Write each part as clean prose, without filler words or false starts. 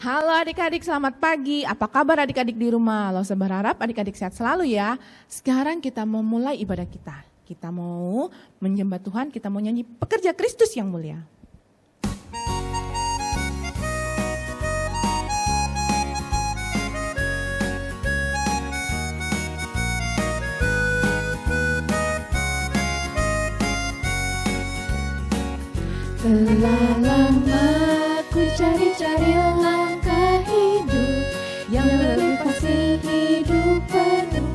Halo adik-adik, selamat pagi. Apa kabar adik-adik di rumah? Lo berharap adik-adik sehat selalu ya. Sekarang kita mau mulai ibadah kita. Kita mau menyembah Tuhan, kita mau nyanyi Pekerja Kristus yang Mulia. Telah lama ku cari-cari langkah hidup yang lebih pasti, hidup penuh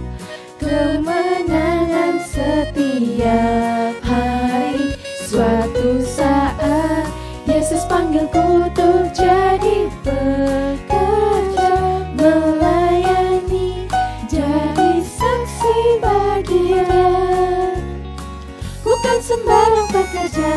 kemenangan setiap hari. Suatu saat Yesus panggilku untuk jadi pekerja, melayani, jadi saksi bagi Dia. Bukan sembarang pekerja,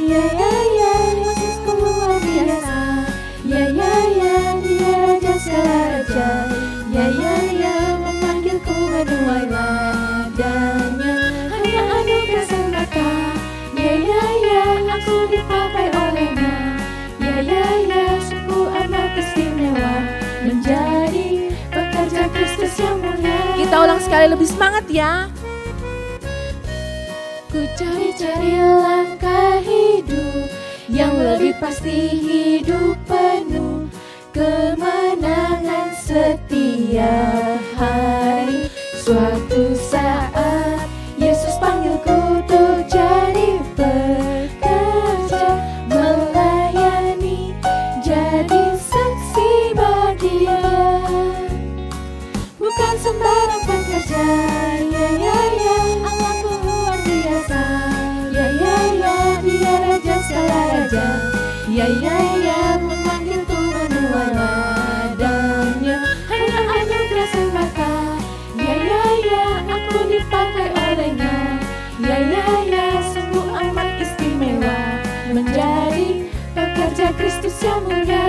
ya ya ya, Yesusku luar biasa. Ya ya ya, Dia Raja segala raja. Ya ya ya, memanggilku menuai ladanya. Hanya anugerah semata. Ya ya ya, aku dipakai olehnya. Ya ya ya, sungguh amat istimewa menjadi pekerja Kristus yang mulia. Kita ulang sekali lebih semangat ya. Ku cari-cari langkah hidup yang lebih pasti, hidup penuh kemenangan setiap hari. Suatu saat Yesus panggilku untuk jadi pekerja, melayani, jadi saksi bagi Dia. Bukan sembarang pekerja, ya ya ya, Allahku luar biasa. Ya ya ya, Dia Raja segala raja. Ya ya ya, memanggilku menuai ladanya. Hanya anugerah semata. Ya ya ya, aku dipakai olehnya. Ya ya ya, sungguh amat istimewa menjadi pekerja Kristus yang mulia.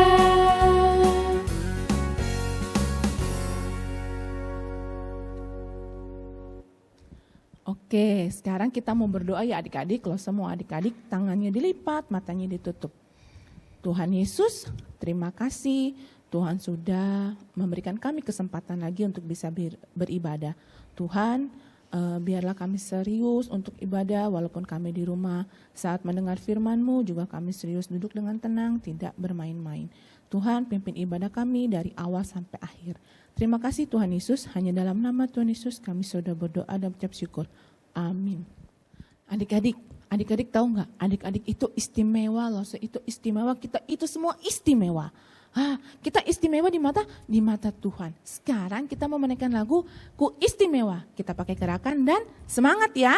Oke, sekarang kita mau berdoa ya adik-adik. Kalau semua adik-adik tangannya dilipat, matanya ditutup. Tuhan Yesus, terima kasih Tuhan sudah memberikan kami kesempatan lagi untuk bisa beribadah. Tuhan, biarlah kami serius untuk ibadah walaupun kami di rumah. Saat mendengar firman-Mu juga kami serius duduk dengan tenang, tidak bermain-main. Tuhan, pimpin ibadah kami dari awal sampai akhir. Terima kasih Tuhan Yesus, hanya dalam nama Tuhan Yesus kami sudah berdoa dan ucap syukur. Amin. Adik-adik tahu nggak? Adik-adik itu istimewa loh, itu istimewa, kita itu semua istimewa. Kita istimewa di mata Tuhan. Sekarang kita mau menaikkan lagu Ku Istimewa. Kita pakai gerakan dan semangat ya.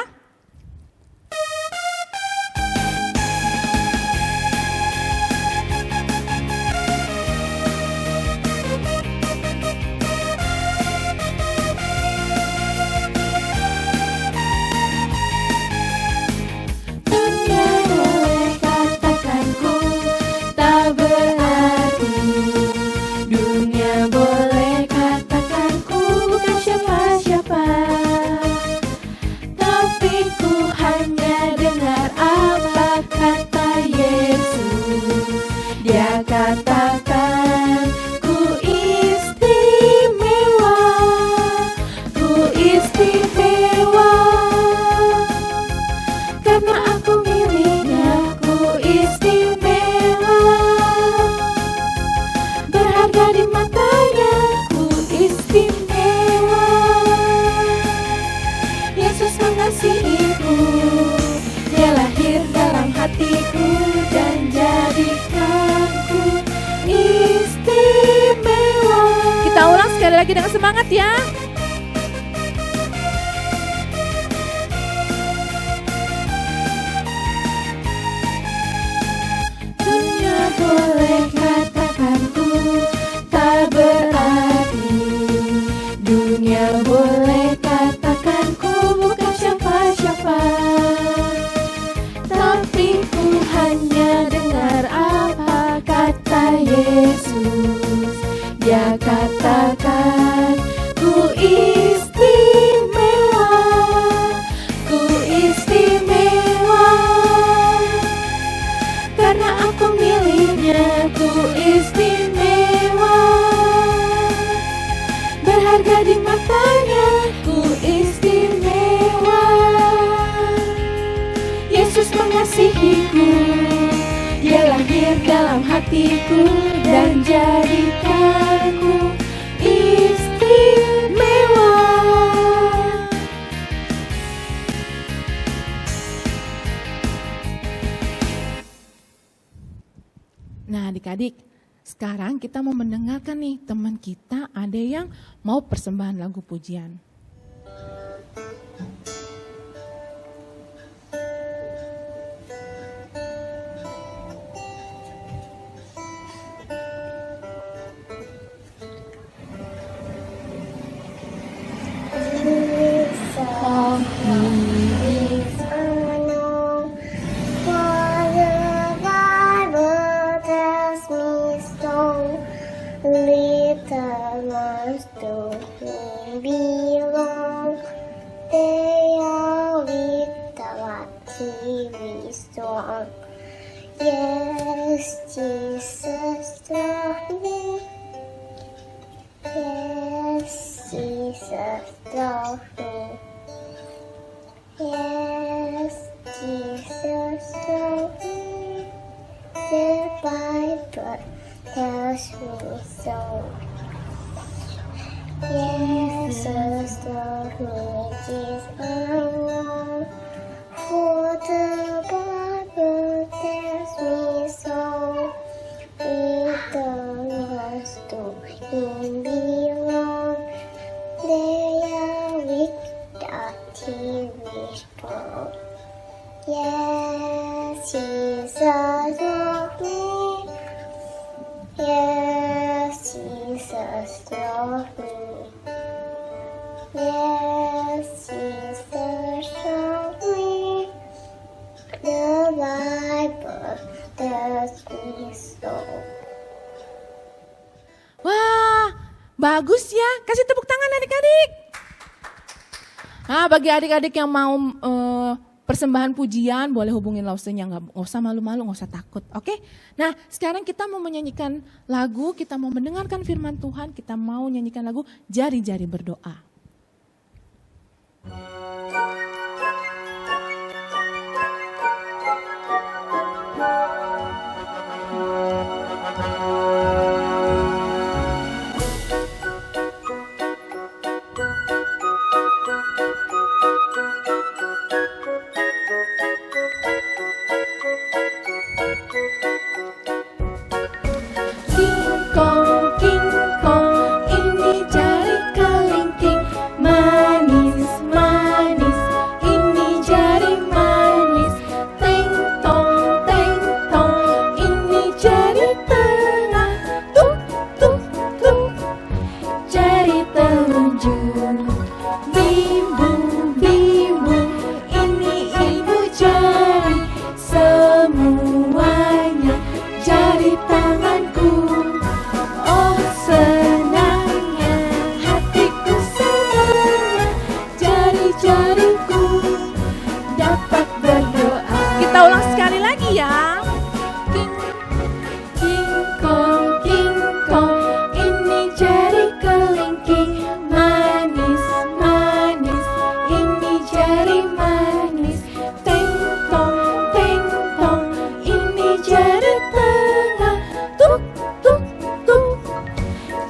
Katakan ku istimewa, ku istimewa, karena aku miliknya. Ku istimewa, berharga di matanya. Ku istimewa, Yesus mengasihiku, Dia lahir dalam hatiku dan jadikanku lagi dengan semangat ya. Dunia boleh katakanku tak berarti, dunia boleh katakanku bukan siapa-siapa, tapi ku hanya dengar apa kata Yesus. Dia katakan ku istimewa, ku istimewa, karena aku miliknya. Ku istimewa, berharga di matanya. Ku istimewa, Yesus mengasihiku. Dia lahir dalam hatiku dan jadikanku istimewa. Nah adik-adik, sekarang kita mau mendengarkan nih teman kita ada yang mau persembahan lagu pujian. Little ones to him belong. They are little but he is strong. Yes, Jesus loved me. Yes, Jesus loved me. Yes, Jesus loved me. The Bible tells me so. Jesus loved me, this I know. For the Bible tells me so. Little ones to him belong. They are weak, but he is strong. Yes, Jesus loved me. Yes, Jesus loved me. Yes, Jesus loved me. The Bible tells me so. Wah, bagus ya. Kasih tepuk tangan adik-adik. Nah, bagi adik-adik yang mau persembahan pujian, boleh hubungin Lausenya, nggak usah malu-malu, nggak usah takut, oke? Nah, sekarang kita mau menyanyikan lagu, kita mau mendengarkan firman Tuhan, kita mau nyanyikan lagu Jari-Jari Berdoa. King kong, ini jari kelingking, manis manis, ini jari manis. Teng tong, ini jari tengah, tuk tuk tuk, jari telunjuk. Bimbung bimbung, ini ibu jari, semuanya jari tanganku. Oh senangnya hatiku, senangnya jari-jariku dapat berdoa. Kita ulang sekali lagi ya. King kong, ini jari kelingking, manis manis, ini jari manis. Teng tong, ini jari tengah, tuk tuk tuk,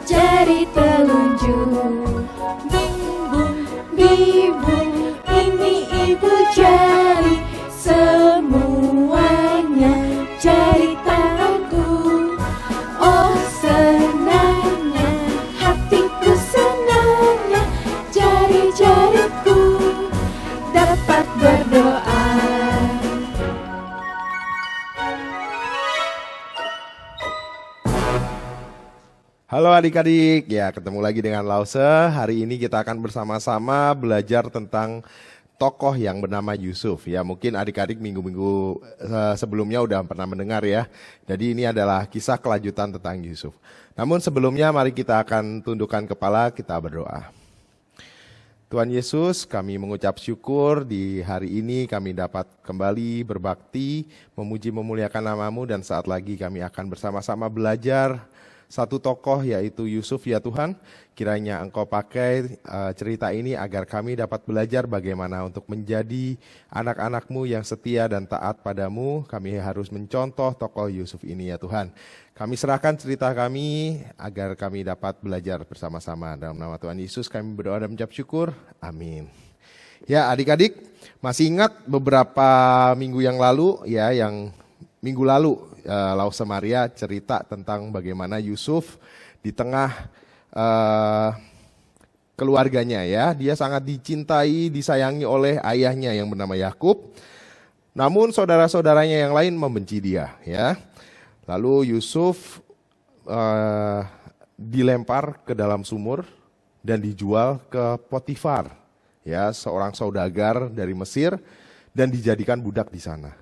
jari telunjuk. Bimbung bimbung, ini ibu jari, semuanya jari tanganku. Oh senangnya hatiku, senangnya Halo adik-adik, ya ketemu lagi dengan Lause. Hari ini kita akan bersama-sama belajar tentang tokoh yang bernama Yusuf. Ya mungkin adik-adik minggu-minggu sebelumnya udah pernah mendengar ya. Jadi ini adalah kisah kelanjutan tentang Yusuf. Namun sebelumnya mari kita akan tundukkan kepala, kita berdoa. Tuhan Yesus, kami mengucap syukur di hari ini kami dapat kembali berbakti, memuji memuliakan nama-Mu, dan saat lagi kami akan bersama-sama belajar satu tokoh yaitu Yusuf ya Tuhan. Kiranya Engkau pakai cerita ini agar kami dapat belajar bagaimana untuk menjadi anak-anak-Mu yang setia dan taat padamu. Kami harus mencontoh tokoh Yusuf ini ya Tuhan. Kami serahkan cerita kami agar kami dapat belajar bersama-sama. Dalam nama Tuhan Yesus kami berdoa dan mengucap syukur. Amin. Ya adik-adik, masih ingat beberapa minggu yang lalu ya, yang minggu lalu Lause Maria cerita tentang bagaimana Yusuf di tengah keluarganya ya, dia sangat dicintai, disayangi oleh ayahnya yang bernama Yakub. Namun saudara-saudaranya yang lain membenci dia ya. Lalu Yusuf dilempar ke dalam sumur dan dijual ke Potifar ya, seorang saudagar dari Mesir, dan dijadikan budak di sana.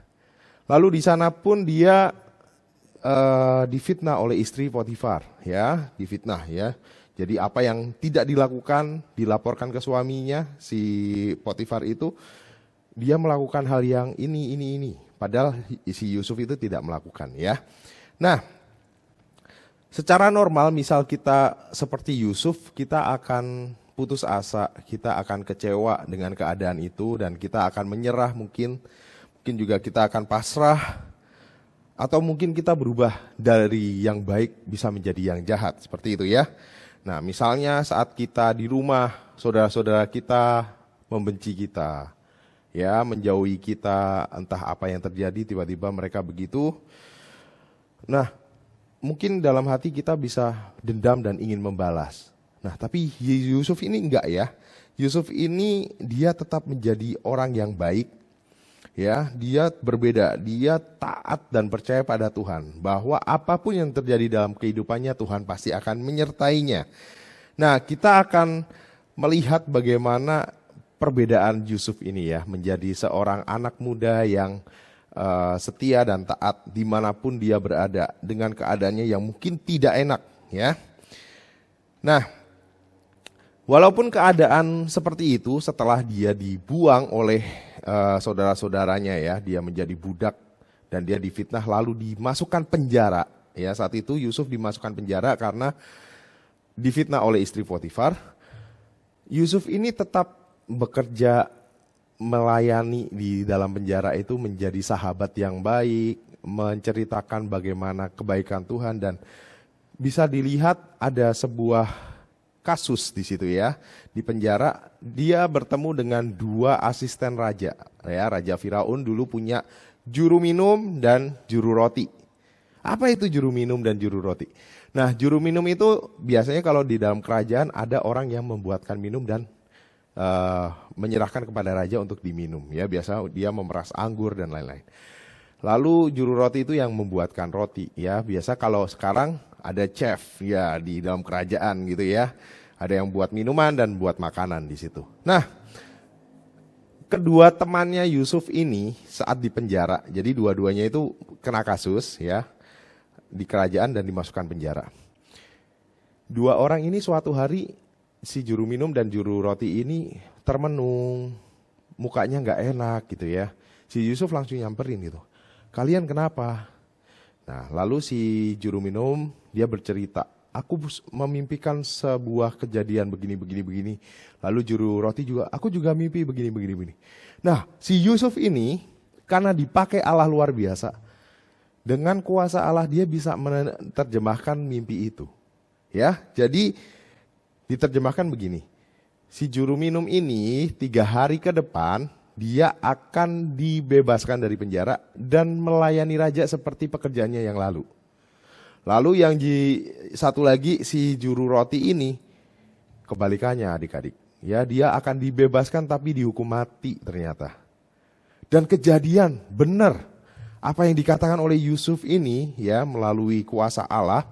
Lalu di sana pun dia difitnah oleh istri Potifar ya, difitnah ya. Jadi apa yang tidak dilakukan dilaporkan ke suaminya si Potifar itu, dia melakukan hal yang ini. Padahal si Yusuf itu tidak melakukan ya. Nah, secara normal misal kita seperti Yusuf, kita akan putus asa, kita akan kecewa dengan keadaan itu, dan kita akan menyerah, mungkin juga kita akan pasrah, atau mungkin kita berubah dari yang baik bisa menjadi yang jahat, seperti itu ya. Nah misalnya saat kita di rumah, saudara-saudara kita membenci kita, ya menjauhi kita, entah apa yang terjadi, tiba-tiba mereka begitu. Nah mungkin dalam hati kita bisa dendam dan ingin membalas. Nah tapi Yusuf ini enggak ya. Yusuf ini dia tetap menjadi orang yang baik. Ya, dia berbeda, dia taat dan percaya pada Tuhan, bahwa apapun yang terjadi dalam kehidupannya Tuhan pasti akan menyertainya. Nah, kita akan melihat bagaimana perbedaan Yusuf ini ya, menjadi seorang anak muda yang setia dan taat dimanapun dia berada, dengan keadaannya yang mungkin tidak enak ya. Nah, walaupun keadaan seperti itu, setelah dia dibuang oleh saudara-saudaranya ya, dia menjadi budak dan dia difitnah lalu dimasukkan penjara ya. Saat itu Yusuf dimasukkan penjara karena difitnah oleh istri Potifar. Yusuf ini tetap bekerja melayani di dalam penjara itu, menjadi sahabat yang baik, menceritakan bagaimana kebaikan Tuhan, dan bisa dilihat ada sebuah kasus di situ ya. Di penjara dia bertemu dengan dua asisten raja ya. Raja Firaun dulu punya juru minum dan juru roti. Apa itu juru minum dan juru roti? Nah, juru minum itu biasanya kalau di dalam kerajaan ada orang yang membuatkan minum dan menyerahkan kepada raja untuk diminum ya. Biasa dia memeras anggur dan lain-lain. Lalu juru roti itu yang membuatkan roti ya. Biasa kalau sekarang ada chef ya di dalam kerajaan gitu ya. Ada yang buat minuman dan buat makanan di situ. Nah, kedua temannya Yusuf ini saat di penjara, jadi dua-duanya itu kena kasus ya di kerajaan dan dimasukkan penjara. Dua orang ini suatu hari, si juru minum dan juru roti ini termenung, mukanya nggak enak gitu ya. Si Yusuf langsung nyamperin gitu. Kalian kenapa? Nah, lalu si juru minum dia bercerita, aku memimpikan sebuah kejadian begini. Lalu juru roti juga, aku juga mimpi begini. Nah, si Yusuf ini karena dipakai Allah luar biasa, dengan kuasa Allah dia bisa menerjemahkan mimpi itu. Ya, jadi diterjemahkan begini. Si juru minum ini 3 hari ke depan dia akan dibebaskan dari penjara dan melayani raja seperti pekerjaannya yang lalu. Lalu yang satu lagi si juru roti ini kebalikannya adik-adik. Ya, dia akan dibebaskan tapi dihukum mati ternyata. Dan kejadian benar apa yang dikatakan oleh Yusuf ini ya melalui kuasa Allah.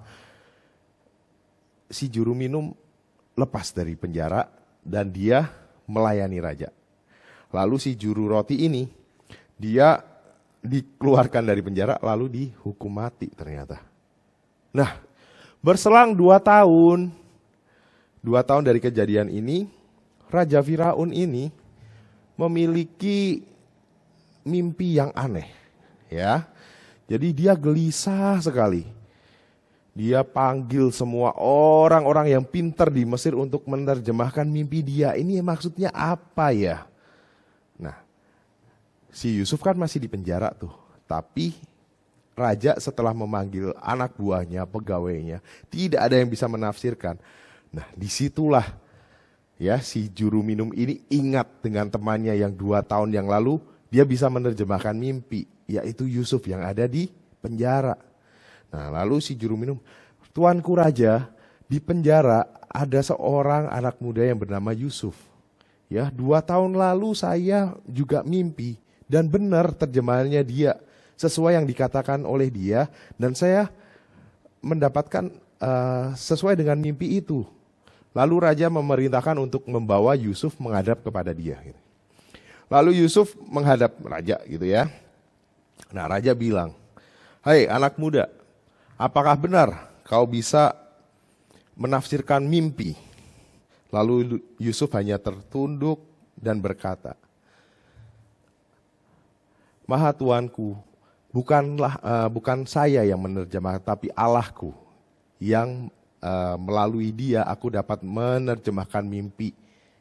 si juru minum lepas dari penjara dan dia melayani raja. Lalu si juru roti ini, dia dikeluarkan dari penjara lalu dihukum mati ternyata. Nah, berselang 2 tahun dari kejadian ini, Raja Firaun ini memiliki mimpi yang aneh, ya. Jadi dia gelisah sekali. Dia panggil semua orang-orang yang pintar di Mesir untuk menerjemahkan mimpi dia. Ini maksudnya apa ya? Nah, si Yusuf kan masih di penjara tuh. Tapi raja setelah memanggil anak buahnya, pegawainya, tidak ada yang bisa menafsirkan. Nah, disitulah ya si juru minum ini ingat dengan temannya yang 2 tahun yang lalu dia bisa menerjemahkan mimpi, yaitu Yusuf yang ada di penjara. Nah, lalu si juru minum, "Tuanku raja, di penjara ada seorang anak muda yang bernama Yusuf. Ya, 2 tahun lalu saya juga mimpi dan benar terjemahannya dia sesuai yang dikatakan oleh dia dan saya mendapatkan sesuai dengan mimpi itu." Lalu raja memerintahkan untuk membawa Yusuf menghadap kepada dia. Lalu Yusuf menghadap raja gitu ya. Nah, raja bilang, "Hai anak muda, apakah benar kau bisa menafsirkan mimpi?" Lalu Yusuf hanya tertunduk dan berkata, "Maha Tuanku, bukan saya yang menerjemahkan, tapi Allahku yang melalui dia aku dapat menerjemahkan mimpi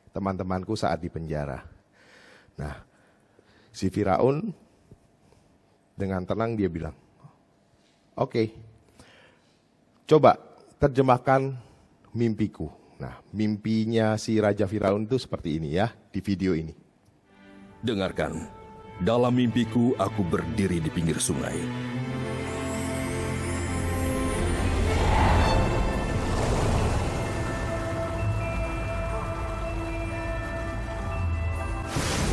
teman-temanku saat di penjara." Nah, si Firaun dengan tenang dia bilang, "Oke, coba terjemahkan mimpiku." Nah, mimpinya si Raja Firaun itu seperti ini ya, di video ini. Dengarkan, dalam mimpiku aku berdiri di pinggir sungai.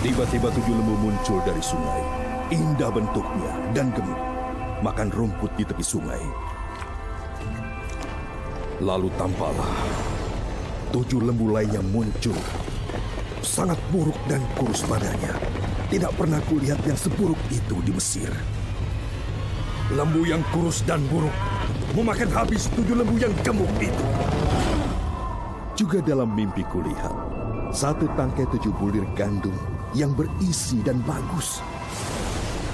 Tiba-tiba 7 lembu muncul dari sungai. Indah bentuknya dan gemuk, makan rumput di tepi sungai. Lalu tampaklah 7 lembu lainnya muncul. Sangat buruk dan kurus badannya. Tidak pernah kulihat yang seburuk itu di Mesir. Lembu yang kurus dan buruk memakan habis 7 lembu yang gemuk itu. Juga dalam mimpi kulihat satu tangkai 7 bulir gandum yang berisi dan bagus.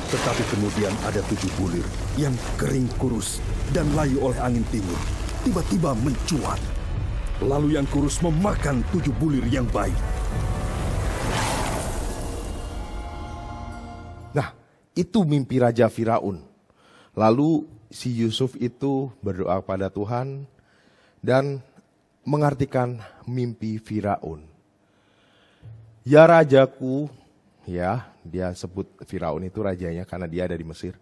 Tetapi kemudian ada 7 bulir yang kering kurus dan layu oleh angin timur tiba-tiba mencuat. Lalu yang kurus memakan 7 bulir yang baik. Nah, itu mimpi Raja Firaun. Lalu si Yusuf itu berdoa pada Tuhan dan mengartikan mimpi Firaun. "Ya rajaku," ya, dia sebut Firaun itu rajanya karena dia ada di Mesir.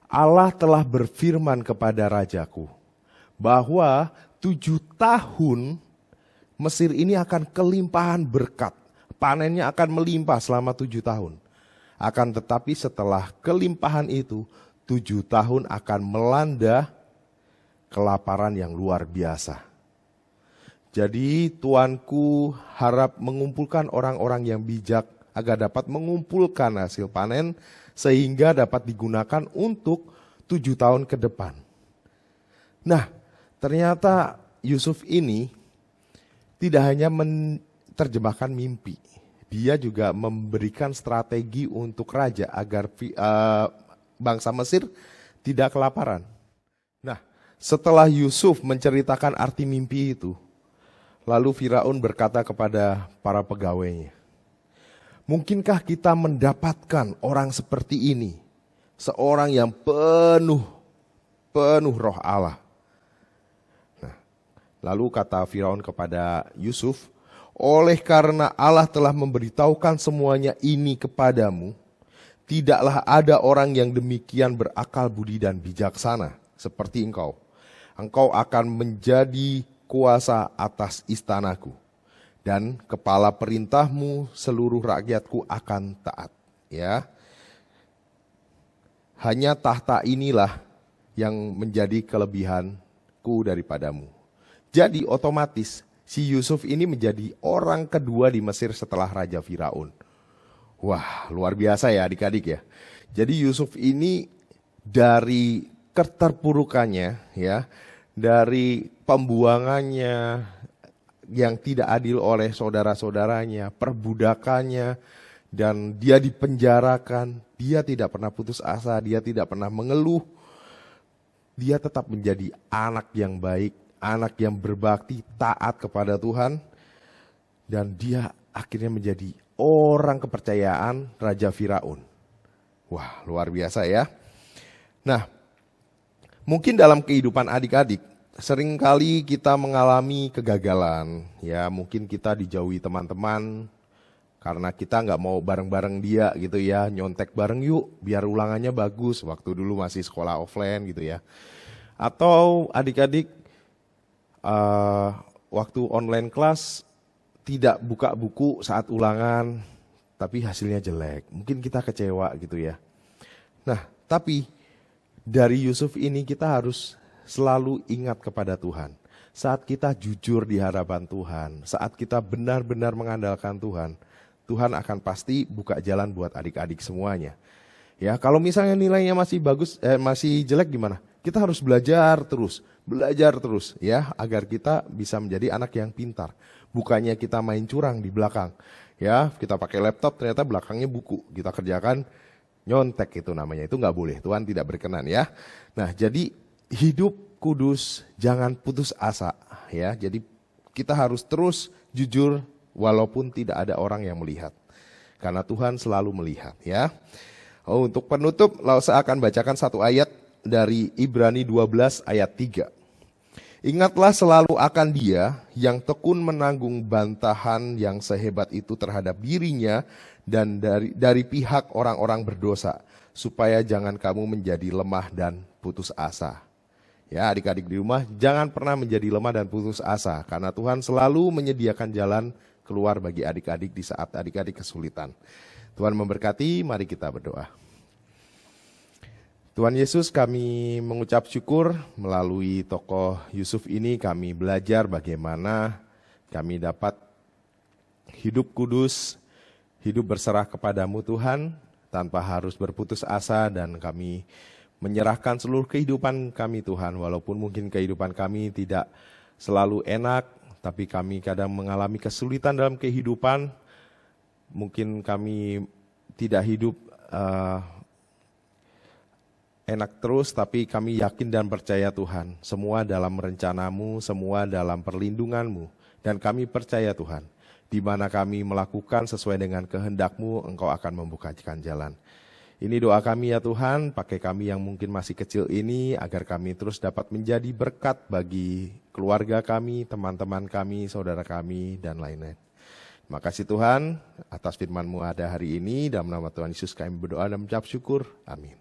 "Allah telah berfirman kepada rajaku bahwa 7 tahun Mesir ini akan kelimpahan berkat. Panennya akan melimpah selama 7 tahun. Akan tetapi setelah kelimpahan itu, 7 tahun akan melanda kelaparan yang luar biasa. Jadi tuanku harap mengumpulkan orang-orang yang bijak agar dapat mengumpulkan hasil panen sehingga dapat digunakan untuk 7 tahun ke depan." Nah, ternyata Yusuf ini tidak hanya menerjemahkan mimpi, dia juga memberikan strategi untuk raja agar bangsa Mesir tidak kelaparan. Nah, setelah Yusuf menceritakan arti mimpi itu, lalu Firaun berkata kepada para pegawainya, "Mungkinkah kita mendapatkan orang seperti ini? Seorang yang penuh roh Allah." Nah, lalu kata Firaun kepada Yusuf, "Oleh karena Allah telah memberitahukan semuanya ini kepadamu, tidaklah ada orang yang demikian berakal budi dan bijaksana seperti engkau. Engkau akan menjadi kuasa atas istanaku, dan kepala perintahmu seluruh rakyatku akan taat." Ya, hanya tahta inilah yang menjadi kelebihanku daripadamu. Jadi otomatis si Yusuf ini menjadi orang kedua di Mesir setelah Raja Firaun. Wah, luar biasa ya adik-adik ya. Jadi Yusuf ini dari keterpurukannya ya, dari pembuangannya yang tidak adil oleh saudara-saudaranya, perbudakannya, dan dia dipenjarakan, dia tidak pernah putus asa, dia tidak pernah mengeluh. Dia tetap menjadi anak yang baik, anak yang berbakti, taat kepada Tuhan, dan dia akhirnya menjadi orang kepercayaan Raja Firaun. Wah, luar biasa ya. Nah, mungkin dalam kehidupan adik-adik, seringkali kita mengalami kegagalan. Ya, mungkin kita dijauhi teman-teman, karena kita nggak mau bareng-bareng dia gitu ya, nyontek bareng yuk, biar ulangannya bagus, waktu dulu masih sekolah offline gitu ya. Atau adik-adik, waktu online kelas, tidak buka buku saat ulangan, tapi hasilnya jelek. Mungkin kita kecewa gitu ya. Nah, tapi dari Yusuf ini kita harus selalu ingat kepada Tuhan. Saat kita jujur di hadapan Tuhan, saat kita benar-benar mengandalkan Tuhan, Tuhan akan pasti buka jalan buat adik-adik semuanya. Ya, kalau misalnya nilainya masih bagus, masih jelek gimana? Kita harus belajar terus ya, agar kita bisa menjadi anak yang pintar. Bukannya kita main curang di belakang. Ya, kita pakai laptop ternyata belakangnya buku. Kita kerjakan nyontek itu namanya. Itu nggak boleh. Tuhan tidak berkenan ya. Nah, jadi hidup kudus, jangan putus asa ya. Jadi kita harus terus jujur walaupun tidak ada orang yang melihat. Karena Tuhan selalu melihat ya. Oh, untuk penutup, saya akan bacakan satu ayat dari Ibrani 12 ayat 3. Ingatlah selalu akan Dia yang tekun menanggung bantahan yang sehebat itu terhadap dirinya dan dari pihak orang-orang berdosa, supaya jangan kamu menjadi lemah dan putus asa. Ya, adik-adik di rumah, jangan pernah menjadi lemah dan putus asa, karena Tuhan selalu menyediakan jalan keluar bagi adik-adik di saat adik-adik kesulitan. Tuhan memberkati, mari kita berdoa. Tuhan Yesus, kami mengucap syukur melalui tokoh Yusuf ini kami belajar bagaimana kami dapat hidup kudus, hidup berserah kepadamu Tuhan, tanpa harus berputus asa, dan kami menyerahkan seluruh kehidupan kami Tuhan, walaupun mungkin kehidupan kami tidak selalu enak, tapi kami kadang mengalami kesulitan dalam kehidupan, mungkin kami tidak hidup enak terus, tapi kami yakin dan percaya Tuhan, semua dalam rencanamu, semua dalam perlindunganmu, dan kami percaya Tuhan, di mana kami melakukan sesuai dengan kehendak-Mu, Engkau akan membukakan jalan. Ini doa kami ya Tuhan, pakai kami yang mungkin masih kecil ini, agar kami terus dapat menjadi berkat bagi keluarga kami, teman-teman kami, saudara kami, dan lain-lain. Terima kasih Tuhan, atas firman-Mu ada hari ini, dalam nama Tuhan Yesus kami berdoa dan mengucap syukur, amin.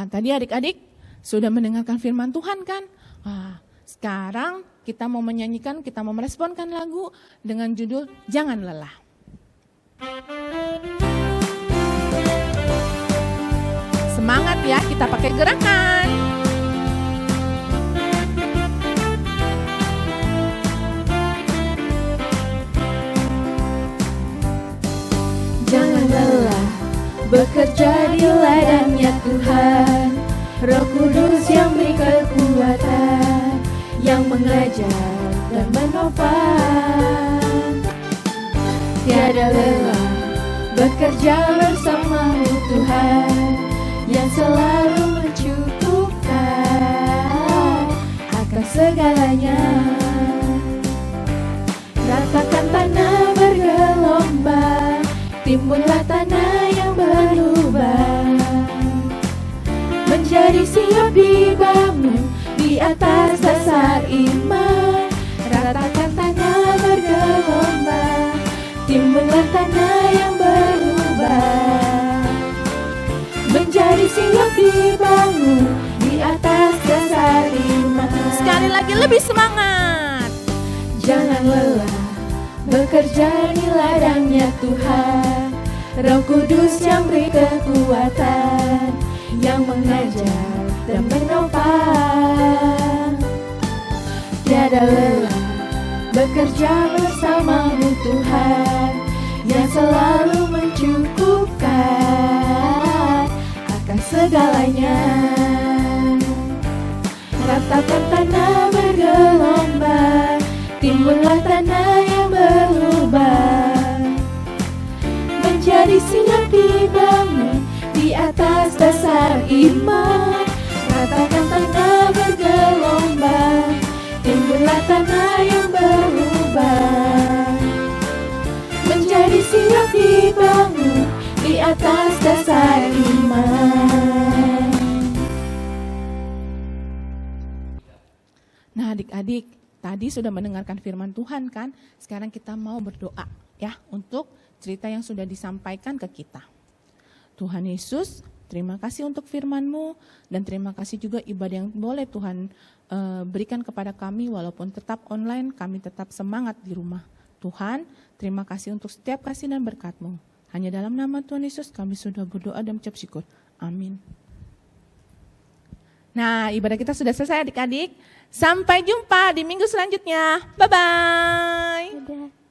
Tadi adik-adik sudah mendengarkan firman Tuhan kan? Sekarang kita mau menyanyikan, kita mau meresponkan lagu dengan judul Jangan Lelah. Semangat ya, kita pakai gerakan. Jangan lelah bekerja di ladangnya Tuhan, Roh Kudus yang beri kekuatan, yang mengajar dan menopang. Tiada lelah bekerja bersamamu Tuhan, yang selalu mencukupkan akan segalanya. Ratakan tanah bergelombang, timbullah tanah yang berubah, menjadi siap dibangun di atas dasar iman. Ratakan tanah bergelombang, timbullah tanah yang berubah, menjadi siap dibangun di atas dasar iman. Sekali lagi lebih semangat. Jangan lelah bekerja di ladangnya Tuhan, Roh Kudus yang beri kekuatan, yang mengajar dan menopang. tiada lelah bekerja bersamamu Tuhan, yang selalu mencukupkan akan segalanya. Ratakan tanah bergelombang, timbullah tanah yang berlubang, menjadi siap dibangun di atas dasar iman. Ratakan tanah bergelombang, timbullah tanah yang berlubang, menjadi siap dibangun di atas dasar iman. Nah adik-adik, tadi sudah mendengarkan firman Tuhan kan? Sekarang kita mau berdoa ya untuk cerita yang sudah disampaikan ke kita. Tuhan Yesus, terima kasih untuk firman-Mu dan terima kasih juga ibadah yang boleh Tuhan berikan kepada kami walaupun tetap online, kami tetap semangat di rumah. Tuhan, terima kasih untuk setiap kasih dan berkat-Mu. Hanya dalam nama Tuhan Yesus kami sudah berdoa dan mengucap syukur. Amin. Nah, ibadah kita sudah selesai adik-adik. Sampai jumpa di minggu selanjutnya. Bye-bye. Dadah.